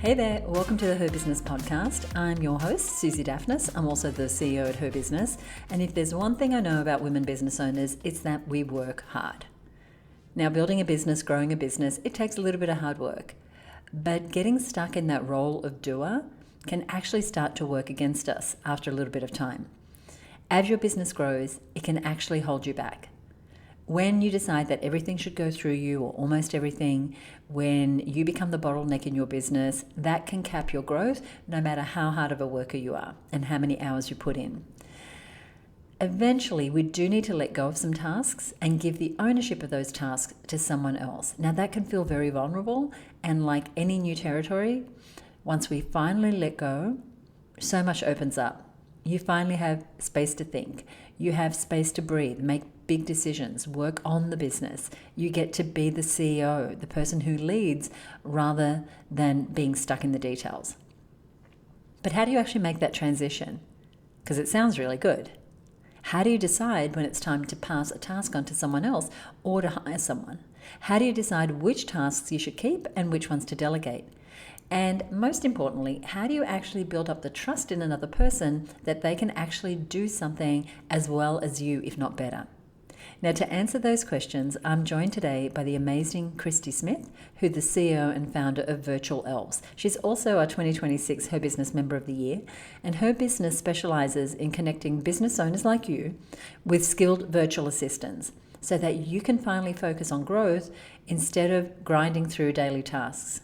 Hey there, welcome to the HerBusiness Podcast. I'm your host, Suzi Dafnis. I'm also the CEO at HerBusiness. And if there's one thing I know about women business owners, it's that we work hard. Now, building a business, growing a business, it takes a little bit of hard work. But getting stuck in that role of doer can actually start to work against us after a little bit of time. As your business grows, it can actually hold you back. When you decide that everything should go through you, or almost everything, when you become the bottleneck in your business, that can cap your growth no matter how hard of a worker you are and how many hours you put in. Eventually, we do need to let go of some tasks and give the ownership of those tasks to someone else. Now, that can feel very vulnerable, and like any new territory, once we finally let go, so much opens up. You finally have space to think. You have space to breathe, make big decisions, work on the business. You get to be the CEO, the person who leads, rather than being stuck in the details. But how do you actually make that transition? Because it sounds really good. How do you decide when it's time to pass a task on to someone else or to hire someone? How do you decide which tasks you should keep and which ones to delegate? And most importantly, how do you actually build up the trust in another person that they can actually do something as well as you, if not better? Now, to answer those questions, I'm joined today by the amazing Kristy Smith, who's the CEO and founder of Virtual Elves. She's also our 2026 HerBusiness Member of the Year, and HerBusiness specializes in connecting business owners like you with skilled virtual assistants so that you can finally focus on growth instead of grinding through daily tasks.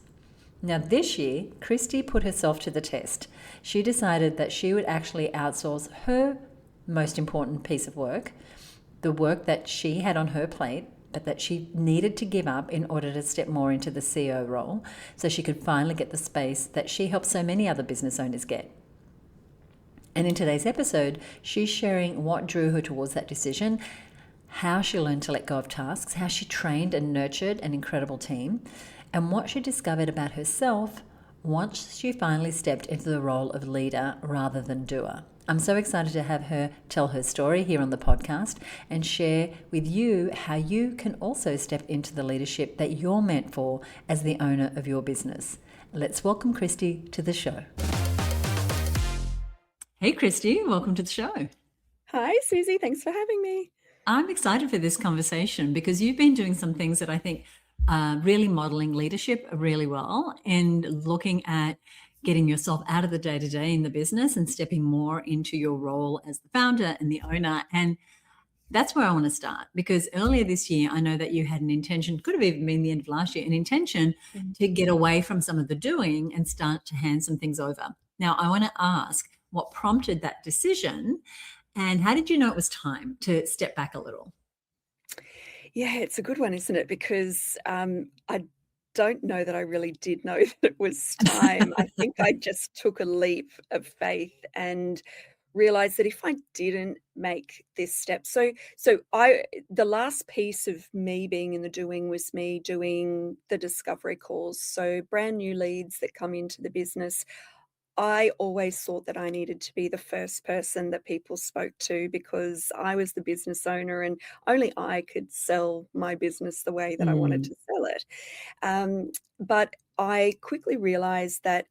Now, this year, Kristy put herself to the test. She decided that she would actually outsource her most important piece of work, the work that she had on her plate, but that she needed to give up in order to step more into the CEO role so she could finally get the space that she helps so many other business owners get. And in today's episode, she's sharing what drew her towards that decision, how she learned to let go of tasks, how she trained and nurtured an incredible team, and what she discovered about herself once she finally stepped into the role of leader rather than doer. I'm so excited to have her tell her story here on the podcast and share with you how you can also step into the leadership that you're meant for as the owner of your business. Let's welcome Kristy to the show. Hey, Kristy, welcome to the show. Hi, Suzi. Thanks for having me. I'm excited for this conversation because you've been doing some things that I think really modeling leadership really well and looking at getting yourself out of the day-to-day in the business and stepping more into your role as the founder and the owner. And that's where I want to start, because earlier this year, I know that you had an intention, could have even been the end of last year, an intention to get away from some of the doing and start to hand some things over. Now, I want to ask what prompted that decision and how did you know it was time to step back a little? Yeah, it's a good one, isn't it? Because I don't know that I really did know that it was time. I think I just took a leap of faith and realized that if I didn't make this step, the last piece of me being in the doing was me doing the discovery calls. So brand new leads that come into the business, I always thought that I needed to be the first person that people spoke to because I was the business owner and only I could sell my business the way that I wanted to sell it. But I quickly realized that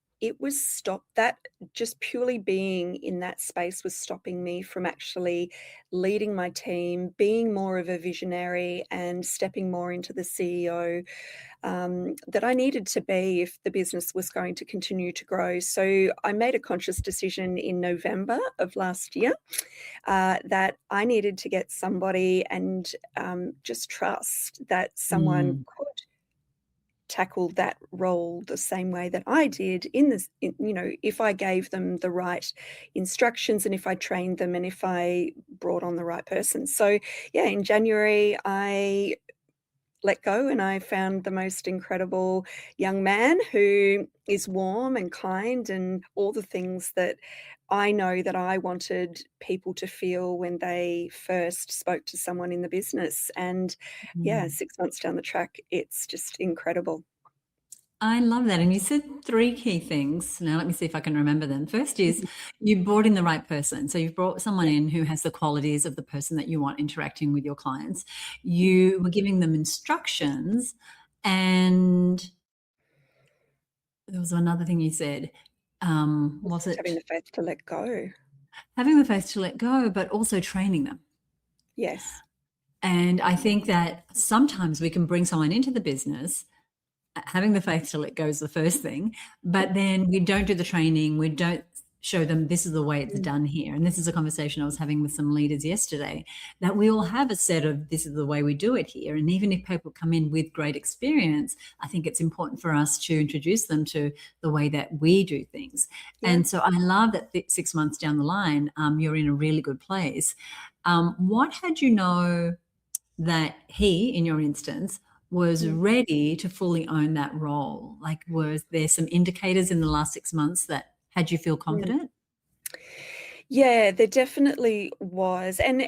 that just purely being in that space was stopping me from actually leading my team, being more of a visionary and stepping more into the CEO that I needed to be if the business was going to continue to grow. So I made a conscious decision in November of last year that I needed to get somebody and just trust that someone could tackle that role the same way that I did if I gave them the right instructions and if I trained them and if I brought on the right person. So yeah, in January, I let go and I found the most incredible young man who is warm and kind and all the things that I know that I wanted people to feel when they first spoke to someone in the business. And yeah, 6 months down the track, it's just incredible. I love that. And you said three key things. Now, let me see if I can remember them. First is you brought in the right person. So you've brought someone in who has the qualities of the person that you want interacting with your clients. You were giving them instructions and there was another thing you said. Was Just having it the faith to let go. having the faith to let go, but also training them? Yes. And I think that sometimes we can bring someone into the business. Having the faith to let go is the first thing, but then we don't do the training. We don't show them this is the way it's done here. And this is a conversation I was having with some leaders yesterday, that we all have a set of this is the way we do it here. And even if people come in with great experience, I think it's important for us to introduce them to the way that we do things. Yeah. And so I love that 6 months down the line, you're in a really good place. What had you know that he, in your instance, was ready to fully own that role? Like, was there some indicators in the last 6 months that had you feel confident? Yeah, there definitely was. And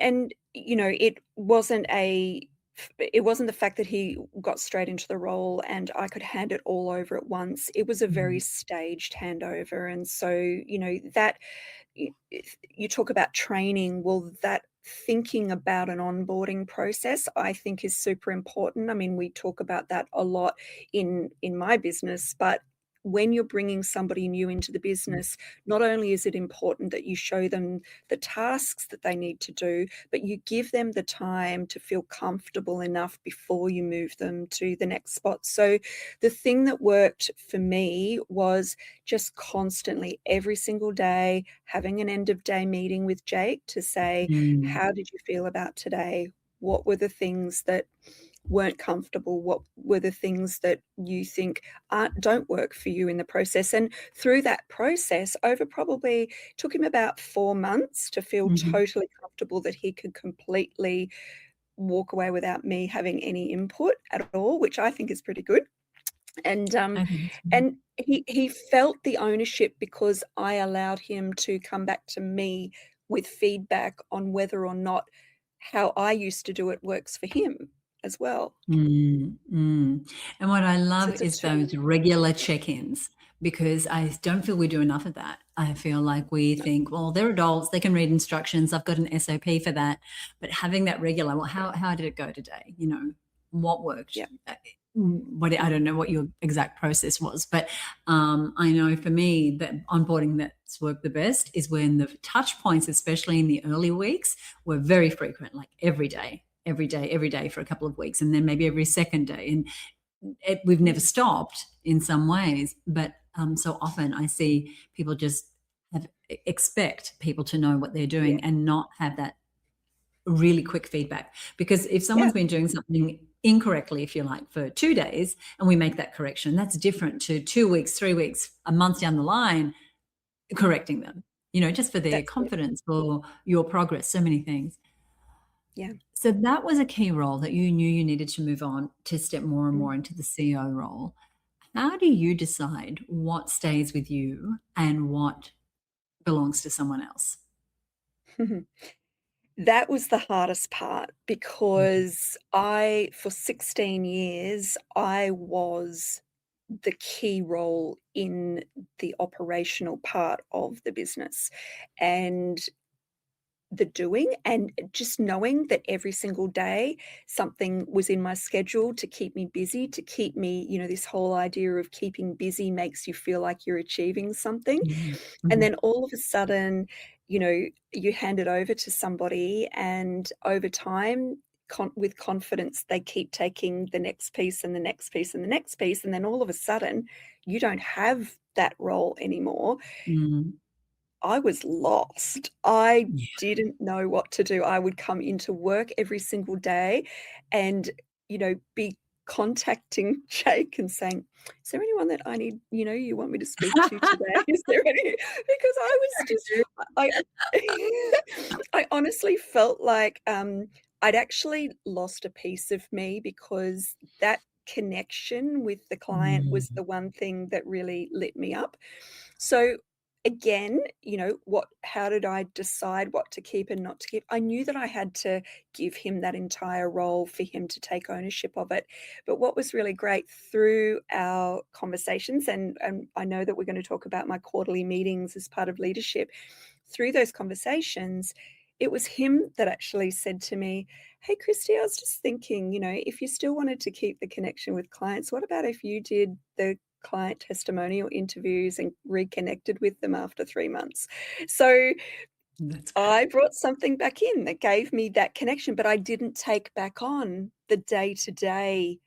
it wasn't the fact that he got straight into the role and I could hand it all over at once. It was a very staged handover. And so, that you talk about training, well, that thinking about an onboarding process, I think, is super important. I mean, we talk about that a lot in my business, but when you're bringing somebody new into the business, not only is it important that you show them the tasks that they need to do, but you give them the time to feel comfortable enough before you move them to the next spot. So the thing that worked for me was just constantly, every single day, having an end of day meeting with Jake to say, how did you feel about today? What were the things that weren't comfortable? What were the things that you think don't work for you in the process? And through that process, over probably took him about 4 months to feel totally comfortable that he could completely walk away without me having any input at all, which I think is pretty good. And I think and he felt the ownership because I allowed him to come back to me with feedback on whether or not how I used to do it works for him as well. And what I So love it's a is two. those regular check-ins, because I don't feel we do enough of that. I feel like we think, well, they're adults, they can read instructions, I've got an SOP for that. But having that regular, well, how did it go today? What worked? Yeah. I don't know what your exact process was, but I know for me that onboarding that's worked the best is when the touch points, especially in the early weeks, were very frequent, like every day for a couple of weeks, and then maybe every second day. And we've never stopped in some ways, but so often I see people just expect people to know what they're doing and not have that really quick feedback. Because if someone's been doing something incorrectly, if you like, for 2 days, and we make that correction, that's different to 2 weeks, 3 weeks, a month down the line, correcting them, just for their That's it. confidence or your progress, so many things. Yeah. So that was a key role that you knew you needed to move on to step more and more into the CEO role. How do you decide what stays with you and what belongs to someone else? That was the hardest part because for 16 years, I was the key role in the operational part of the business. And the doing, and just knowing that every single day something was in my schedule to keep me busy, to keep me, this whole idea of keeping busy makes you feel like you're achieving something. And then all of a sudden, you hand it over to somebody, and over time, with confidence, they keep taking the next piece and the next piece and the next piece. And then all of a sudden, you don't have that role anymore. Mm. I was lost. I Yeah. didn't know what to do. I would come into work every single day and, be contacting Jake and saying, "Is there anyone that I need, you want me to speak to today? Is there any?" Because I was just, I I honestly felt like, I'd actually lost a piece of me because that connection with the client was Mm. the one thing that really lit me up. So again, how did I decide what to keep and not to keep? I knew that I had to give him that entire role for him to take ownership of it. But what was really great through our conversations, and I know that we're going to talk about my quarterly meetings as part of leadership, through those conversations, it was him that actually said to me, "Hey, Kristy, I was just thinking, if you still wanted to keep the connection with clients, what about if you did the client testimonial interviews and reconnected with them after 3 months. So That's great. I brought something back in that gave me that connection, but I didn't take back on the day-to-day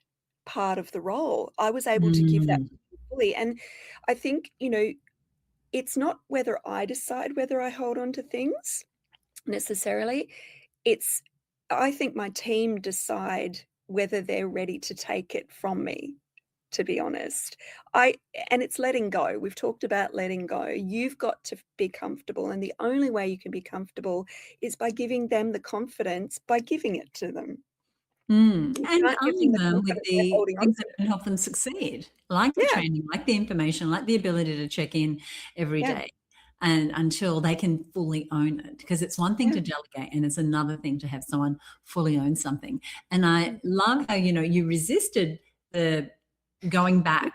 part of the role. I was able to give that Mm. fully, and I think, it's not whether I decide whether I hold on to things necessarily. It's I think my team decide whether they're ready to take it from me, to be honest. I and it's letting go. We've talked about letting go. You've got to be comfortable, and the only way you can be comfortable is by giving them the confidence by giving it to them. And You can't give them arming the them with confidence by the holding on things to that it. can help them succeed, like the Yeah, training, like the information, like the ability to check in every yeah, day, and until they can fully own it. Because it's one thing yeah. to delegate, and it's another thing to have someone fully own something. And I Mm. love how, you resisted the going back,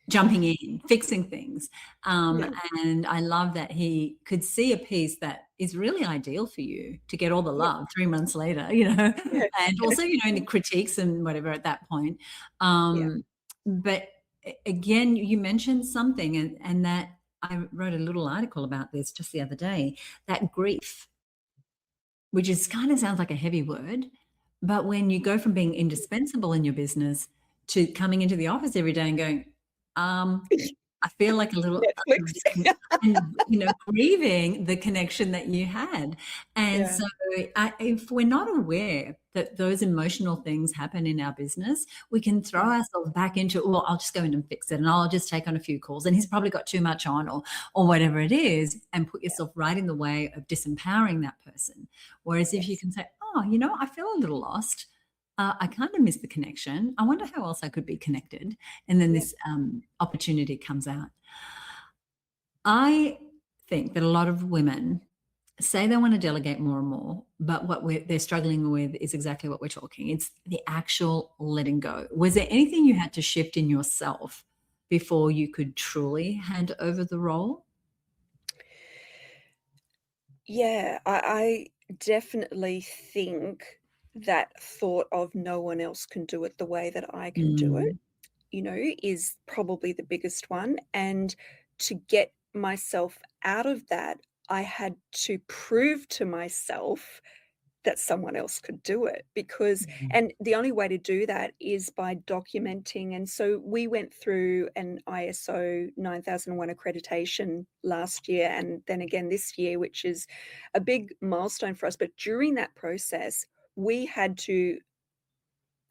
jumping in, fixing things. Um, Yeah, and I love that he could see a piece that is really ideal for you to get all the yeah, love 3 months later, yeah, and also, any critiques and whatever at that point. yeah. But again, you mentioned something, and that I wrote a little article about this just the other day, that grief, which is kind of sounds like a heavy word, but when you go from being indispensable in your business to coming into the office every day and going, um, I feel like a little Netflix. and, grieving the connection that you had. And Yeah, so, if we're not aware that those emotional things happen in our business, we can throw mm, ourselves back into, well, I'll just go in and fix it, and I'll just take on a few calls, and he's probably got too much on, or whatever it is, and put yeah, yourself right in the way of disempowering that person. Whereas if you yes, can say, oh, I feel a little lost. I kind of miss the connection. I wonder how else I could be connected. And then yeah. this opportunity comes out. I think that a lot of women say they want to delegate more and more, but what they're struggling with is exactly what we're talking. It's the actual letting go. Was there anything you had to shift in yourself before you could truly hand over the role? Yeah, I definitely think that thought of no one else can do it the way that I can do it, Mm, is probably the biggest one. And to get myself out of that, I had to prove to myself that someone else could do it because mm, and the only way to do that is by documenting, and so we went through an ISO 9001 accreditation last year and then again this year, which is a big milestone for us, but during that process, we had to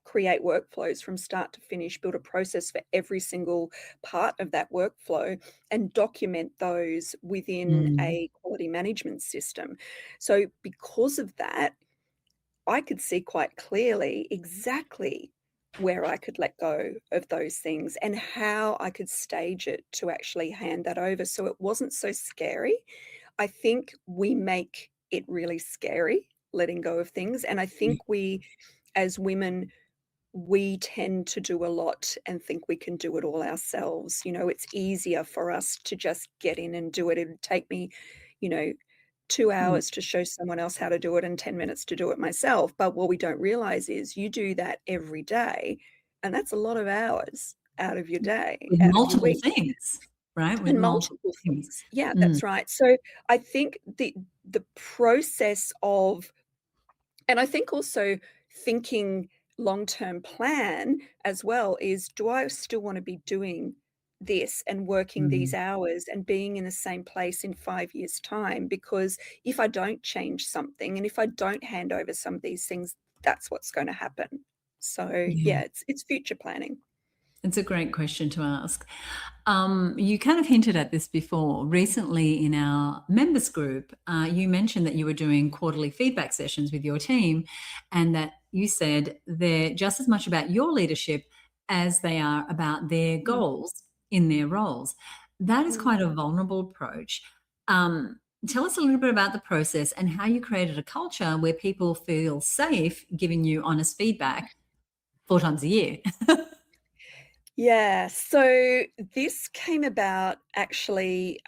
create workflows from start to finish, build a process for every single part of that workflow and document those within mm. a quality management system. So because of that, I could see quite clearly exactly where I could let go of those things and how I could stage it to actually hand that over so it wasn't so scary. I think we make it really scary letting go of things, and I think we as women, we tend to do a lot and think we can do it all ourselves. It's easier for us to just get in and do it. It would take me, you know, 2 Mm. hours to show someone else how to do it and 10 minutes to do it myself, but what we don't realize is you do that every day, and that's a lot of hours out of your day, With out of your multiple week, things, right? With and multiple multiple things. things. Yeah, Mm, that's right. So, I think the process of and I think also thinking long-term plan as well is, do I still wanna be doing this and working these mm. hours and being in the same place in 5 years' time? Because if I don't change something and if I don't hand over some of these things, that's what's gonna happen. So, Yeah. yeah, it's future planning. It's a great question to ask. You kind of hinted at this before. Recently, in our members group, you mentioned that you were doing quarterly feedback sessions with your team, and that you said they're just as much about your leadership as they are about their Mm, goals in their roles. That is mm. quite a vulnerable approach. Tell us a little bit about the process and how you created a culture where people feel safe giving you honest feedback 4 times a year. Yeah, so this came about actually,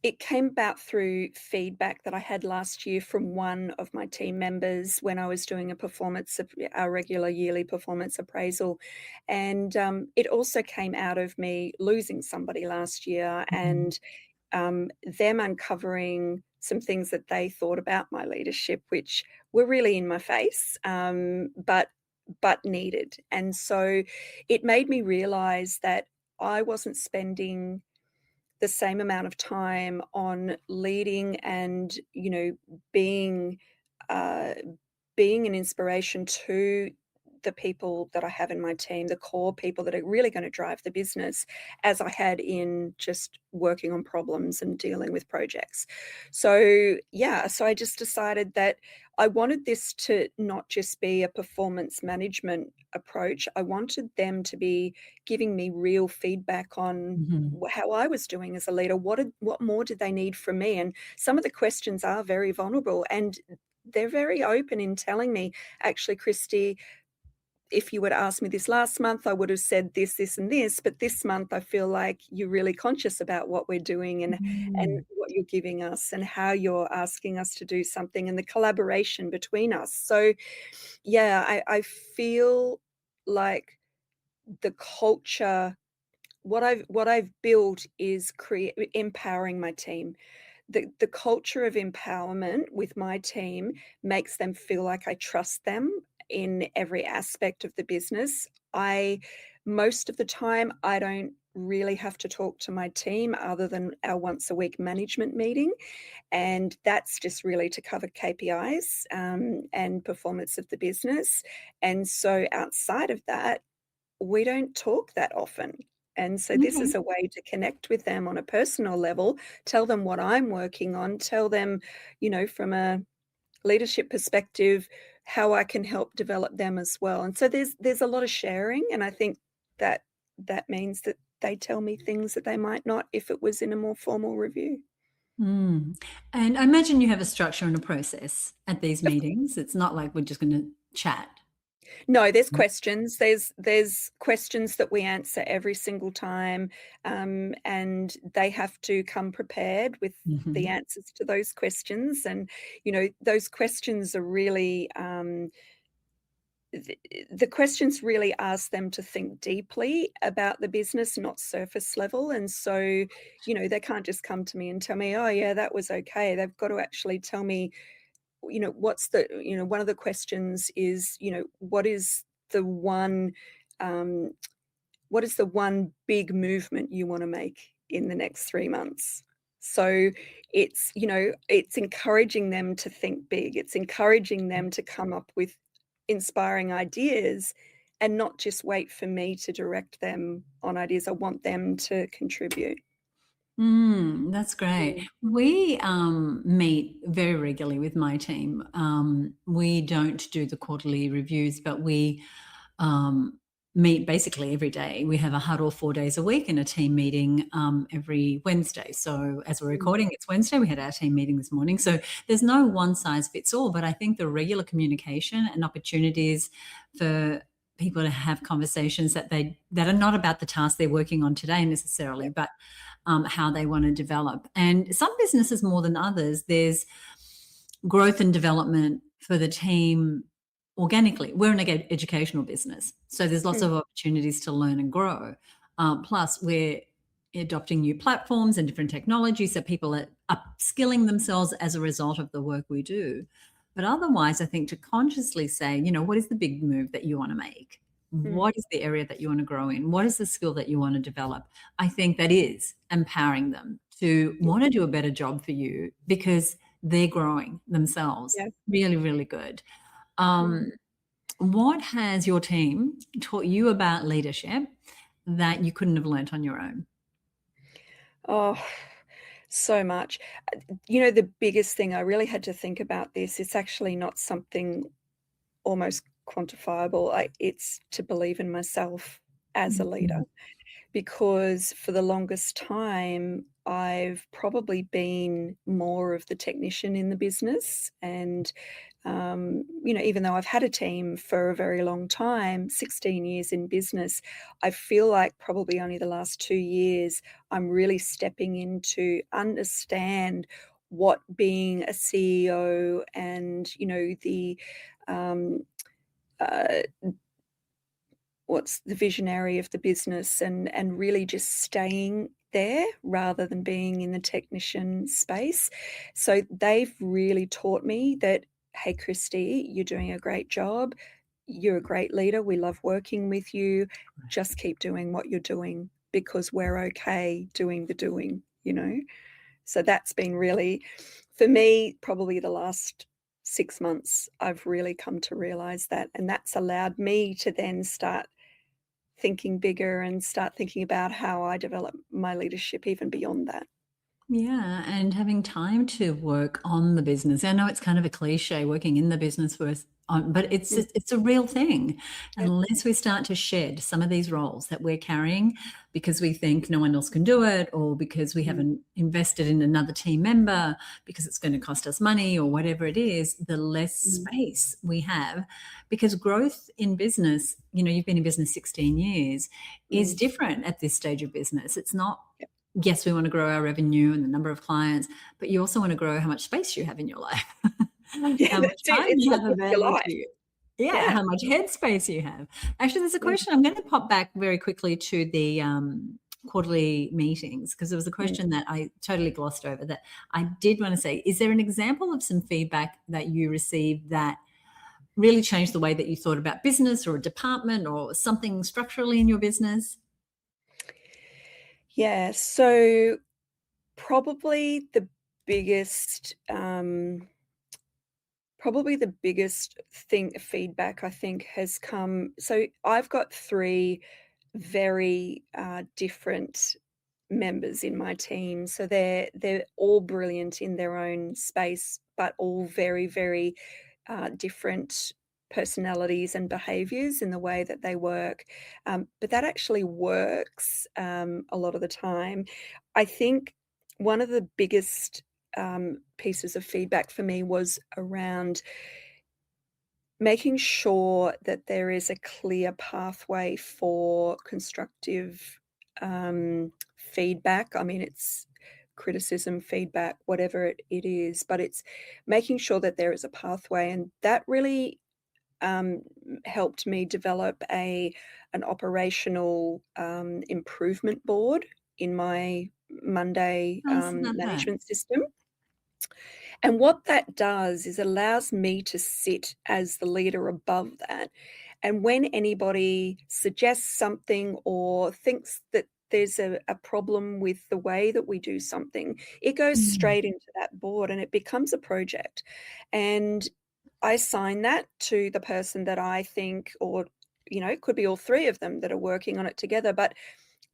It came about through feedback that I had last year from one of my team members when I was doing our regular yearly performance appraisal, and it also came out of me losing somebody last year Mhm. and them uncovering some things that they thought about my leadership, which were really in my face, but needed. And so it made me realize that I wasn't spending the same amount of time on leading and, being uh, being an inspiration to the people that I have in my team, the core people that are really going to drive the business, as I had in just working on problems and dealing with projects. So, yeah, so I just decided that I wanted this to not just be a performance management approach. I wanted them to be giving me real feedback on Mhm. how I was doing as a leader. What more did they need from me? And some of the questions are very vulnerable, and they're very open in telling me, actually, Kristy, if you would ask me this last month, I would have said this, this, and this. But this month, I feel like you're really conscious about what we're doing and Mm. what you're giving us and how you're asking us to do something and the collaboration between us. So, yeah, I feel like the culture, what I've built is empowering my team. The culture of empowerment with my team makes them feel like I trust them in every aspect of the business. I Most of the time, I don't really have to talk to my team other than our once a week management meeting, and that's just really to cover KPIs, and performance of the business. And so outside of that, we don't talk that often. And so this Okay. is a way to connect with them on a personal level, tell them what I'm working on, tell them, from a leadership perspective, how I can help develop them as well. And so there's a lot of sharing, and I think that that means that they tell me things that they might not if it was in a more formal review. Mm. And I imagine you have a structure and a process at these meetings. It's not like we're just going to chat. No, there's questions. There's questions that we answer every single time, and they have to come prepared with the Mhm. answers to those questions. And those questions are really the questions really ask them to think deeply about the business, not surface level. And so, they can't just come to me and tell me, "Oh, yeah, that was okay." They've got to actually tell me, one of the questions is, the one um, what is the one big movement you want to make in the next 3 months? So it's encouraging them to think big. It's encouraging them to come up with inspiring ideas and not just wait for me to direct them on ideas. I want them to contribute. That's great. Mm, We meet very regularly with my team. We don't do the quarterly reviews, but we um, meet basically every day. We have a huddle 4 days a week and a team meeting every Wednesday. So as we're mm, recording, it's Wednesday. We had our team meeting this morning. So there's no one size fits all, but I think the regular communication and opportunities for people to have conversations that are not about the task they're working on today necessarily, yeah. but how they want to develop. And some businesses more than others, there's growth and development for the team organically. We're an educational business, so there's lots Mm, of opportunities to learn and grow. Plus, we're adopting new platforms and different technologies, so people are upskilling themselves as a result of the work we do. But otherwise, I think to consciously say, what is the big move that you want to make? mm, What is the area that you want to grow in? What is the skill that you want to develop? I think that is empowering them to yeah. want to do a better job for you because they're growing themselves. Yeah. Really, really good. Mm. Um, what has your team taught you about leadership that you couldn't have learnt on your own? Oh, so much. The biggest thing I really had to think about this, it's actually not something almost quantifiable. It's to believe in myself as a leader, Mhm. because for the longest time, I've probably been more of the technician in the business, and even though I've had a team for a very long time, 16 years in business, I feel like probably only the last 2 years I'm really stepping in to understand what being a CEO and, the um, uh, what's the visionary of the business, and really just staying there rather than being in the technician space. So they've really taught me that, hey, Kristy, you're doing a great job. You're a great leader. We love working with you. Just keep doing what you're doing because we're okay doing the doing. So that's been really, for me, probably the last 6 months, I've really come to realize that. And that's allowed me to then start thinking bigger and start thinking about how I develop my leadership even beyond that. Yeah, and having time to work on the business. I know it's kind of a cliche, working in the business but it's Mm, it's a real thing. yep, Unless we start to shed some of these roles that we're carrying because we think no one else can do it, or because we mm, haven't invested in another team member because it's going to cost us money or whatever it is, the less mm, space we have. Because growth in business, you've been in business 16 years, is mm, different at this stage of business. It's not, yep. yes, we want to grow our revenue and the number of clients, but you also want to grow how much space you have in your life, Yeah, how much that's it. time It's you not have just your available life. to you. Yeah, Yeah. how much headspace you have. Actually, there's a Mm, question. I'm going to pop back very quickly to the quarterly meetings, because there was a mm. question that I totally glossed over that I did want to say. Is there an example of some feedback that you received that really changed the way that you thought about business or a department or something structurally in your business? Yeah, so probably the biggest, thing feedback I think has come. So I've got 3 very, different members in my team. So they're all brilliant in their own space, but all very, very different personalities and behaviors in the way that they work. But that actually works a lot of the time. I think one of the biggest pieces of feedback for me was around making sure that there is a clear pathway for constructive feedback. I mean, it's criticism, feedback, whatever it is, but it's making sure that there is a pathway. And that really um, helped me develop an operational improvement board in my Monday Tell us about that. management system. And what that does is allows me to sit as the leader above that. And when anybody suggests something or thinks that there's a problem with the way that we do something, it goes Mm. straight into that board and it becomes a project. And I assign that to the person that I think, or, it could be all 3 of them that are working on it together. But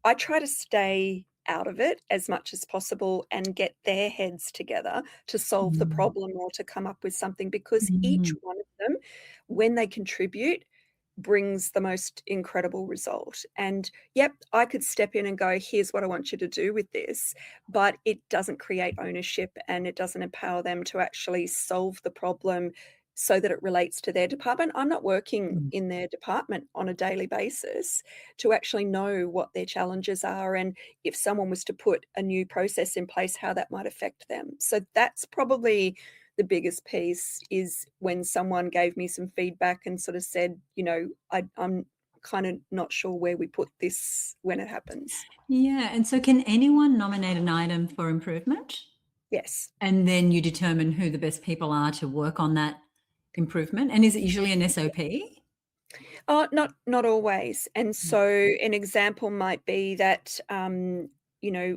I try to stay out of it as much as possible and get their heads together to solve the Mm. problem or to come up with something, because each Mm. one of them, when they contribute, brings the most incredible result. And yep, I could step in and go, here's what I want you to do with this, but it doesn't create ownership and it doesn't empower them to actually solve the problem so that it relates to their department. I'm not working Mm. in their department on a daily basis to actually know what their challenges are, and if someone was to put a new process in place, how that might affect them. So that's probably the biggest piece, is when someone gave me some feedback and sort of said, I'm kind of not sure where we put this when it happens. Yeah, and so can anyone nominate an item for improvement? Yes. And then you determine who the best people are to work on that improvement? And is it usually an SOP? Oh, not always. And Mm. so an example might be that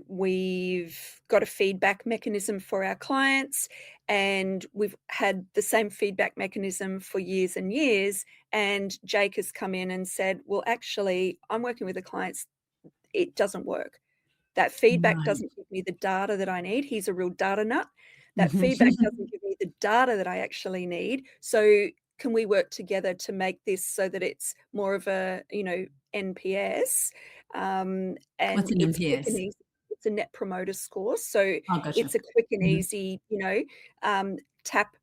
we've got a feedback mechanism for our clients, and we've had the same feedback mechanism for years and years. And Jake has come in and said, well, actually, I'm working with the clients. It doesn't work. That feedback Right. doesn't give me the data that I need. He's a real data nut. That feedback Mhm. doesn't give me the data that I actually need. So can we work together to make this so that it's more of a, NPS, What's and an it's quick and NPS? easy. It's a net promoter score. So Oh, gotcha. it's a quick and Mhm. easy, tap,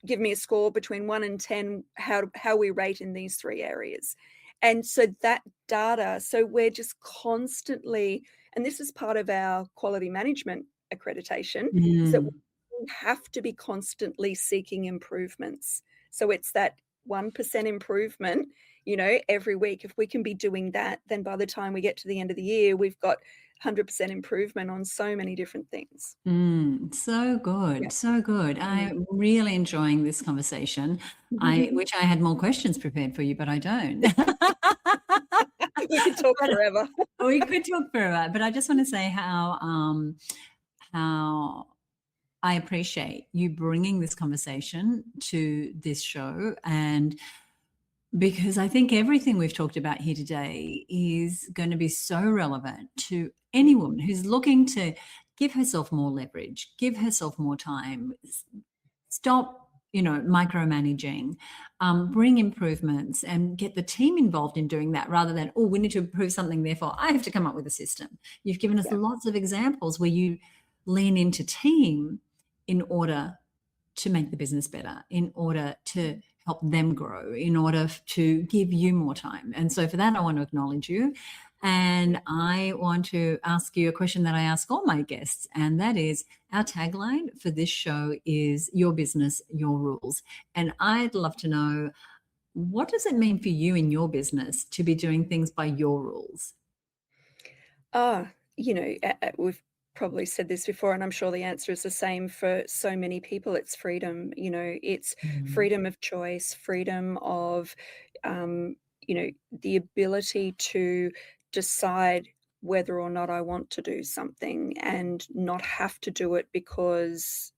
give me a score between 1 and 10, how we rate in these 3 areas. And so that data, so we're just constantly, and this is part of our quality management accreditation, is that we have to be constantly seeking improvements. So it's that 1% improvement, every week. If we can be doing that, then by the time we get to the end of the year, we've got 100% improvement on so many different things. So good. Yeah. So good. I'm really enjoying this conversation. I wish I had more questions prepared for you, but I don't. We could talk forever. We could talk forever, but I just want to say how I appreciate you bringing this conversation to this show, and because I think everything we've talked about here today is going to be so relevant to anyone who's looking to give herself more leverage, give herself more time, stop, micromanaging, bring improvements and get the team involved in doing that, rather than, we need to improve something, therefore I have to come up with a system. You've given us lots of examples where you lean into team in order to make the business better, in order to help them grow, in order to give you more time. And so for that, I want to acknowledge you. And I want to ask you a question that I ask all my guests, and that is, our tagline for this show is your business, your rules. And I'd love to know, what does it mean for you in your business to be doing things by your rules? We've probably said this before, and I'm sure the answer is the same for so many people. It's freedom. It's freedom of choice, freedom of, the ability to decide whether or not I want to do something, and not have to do it because,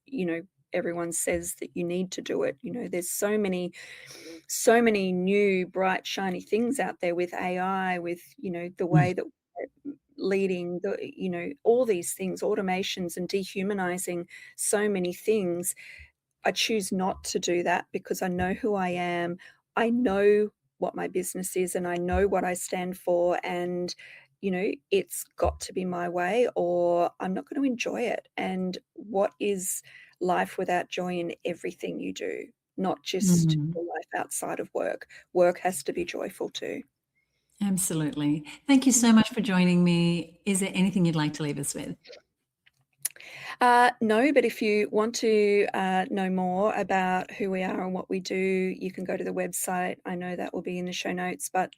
everyone says that you need to do it. There's so many new, bright, shiny things out there with AI, with, the way that leading, all these things, automations and dehumanizing so many things. I choose not to do that because I know who I am. I know what my business is, and I know what I stand for, and it's got to be my way or I'm not going to enjoy it. And what is life without joy in everything you do? Not just the life outside of work. Work has to be joyful too. Absolutely. Thank you so much for joining me. Is there anything you'd like to leave us with? No, but if you want to know more about who we are and what we do, you can go to the website. I know that will be in the show notes, but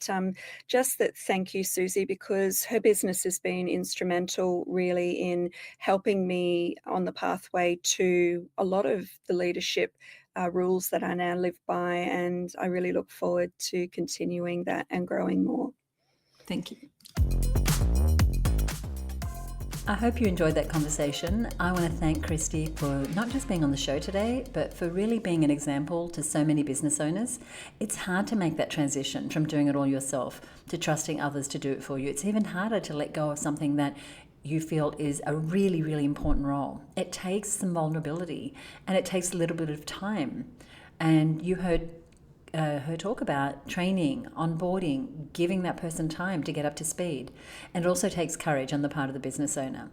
just that, thank you, Suzi, because HerBusiness has been instrumental really in helping me on the pathway to a lot of the leadership rules that I now live by, and I really look forward to continuing that and growing more. Thank you. I hope you enjoyed that conversation. I want to thank Kristy for not just being on the show today, but for really being an example to so many business owners. It's hard to make that transition from doing it all yourself to trusting others to do it for you. It's even harder to let go of something that you feel is a really, really important role. It takes some vulnerability, and it takes a little bit of time. And you heard her talk about training, onboarding, giving that person time to get up to speed. And it also takes courage on the part of the business owner.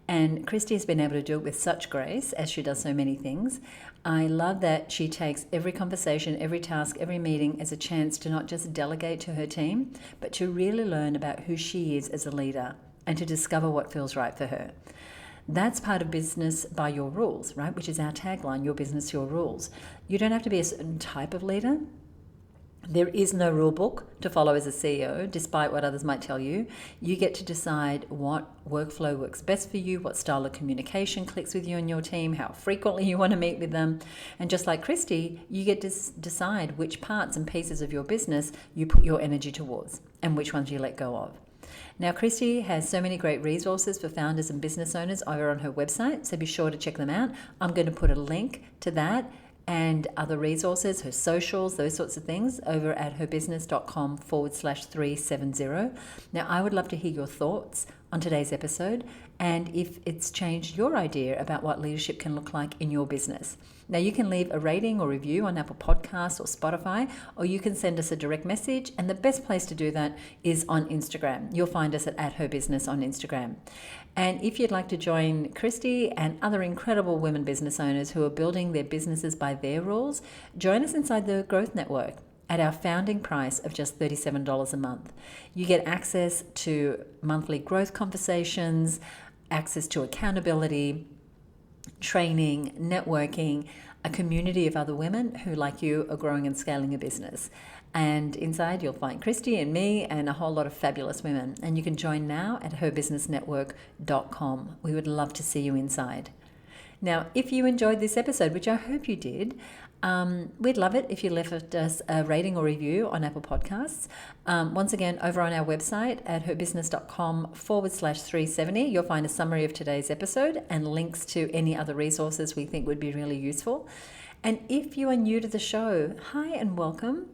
And Kristy has been able to do it with such grace, as she does so many things. I love that she takes every conversation, every task, every meeting as a chance to not just delegate to her team, but to really learn about who she is as a leader and to discover what feels right for her. That's part of business by your rules, right? Which is our tagline, your business, your rules. You don't have to be a certain type of leader. There is no rule book to follow as a CEO, despite what others might tell you. You get to decide what workflow works best for you, what style of communication clicks with you and your team, how frequently you want to meet with them. And just like Kristy, you get to decide which parts and pieces of your business you put your energy towards and which ones you let go of. Now, Kristy has so many great resources for founders and business owners over on her website, so be sure to check them out. I'm going to put a link to that and other resources, her socials, those sorts of things, over at herbusiness.com/370. Now, I would love to hear your thoughts on today's episode and if it's changed your idea about what leadership can look like in your business. Now, you can leave a rating or review on Apple Podcasts or Spotify, or you can send us a direct message. And the best place to do that is on Instagram. You'll find us at HerBusiness on Instagram. And if you'd like to join Kristy and other incredible women business owners who are building their businesses by their rules, join us inside the Growth Network at our founding price of just $37 a month. You get access to monthly growth conversations, access to accountability, training, networking, a community of other women who, like you, are growing and scaling a business. And inside you'll find Kristy and me and a whole lot of fabulous women. And you can join now at herbusinessnetwork.com. We would love to see you inside. Now, if you enjoyed this episode, which I hope you did, we'd love it if you left us a rating or review on Apple Podcasts. Once again, over on our website at herbusiness.com/370, you'll find a summary of today's episode and links to any other resources we think would be really useful. And if you are new to the show, hi and welcome.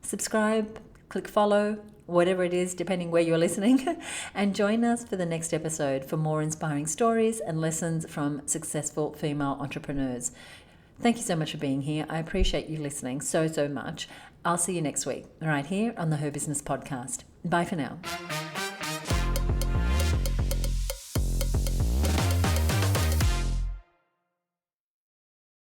Subscribe, click follow, whatever it is, depending where you're listening, and join us for the next episode for more inspiring stories and lessons from successful female entrepreneurs. Thank you so much for being here. I appreciate you listening so much. I'll see you next week, right here on the HerBusiness Podcast. Bye for now.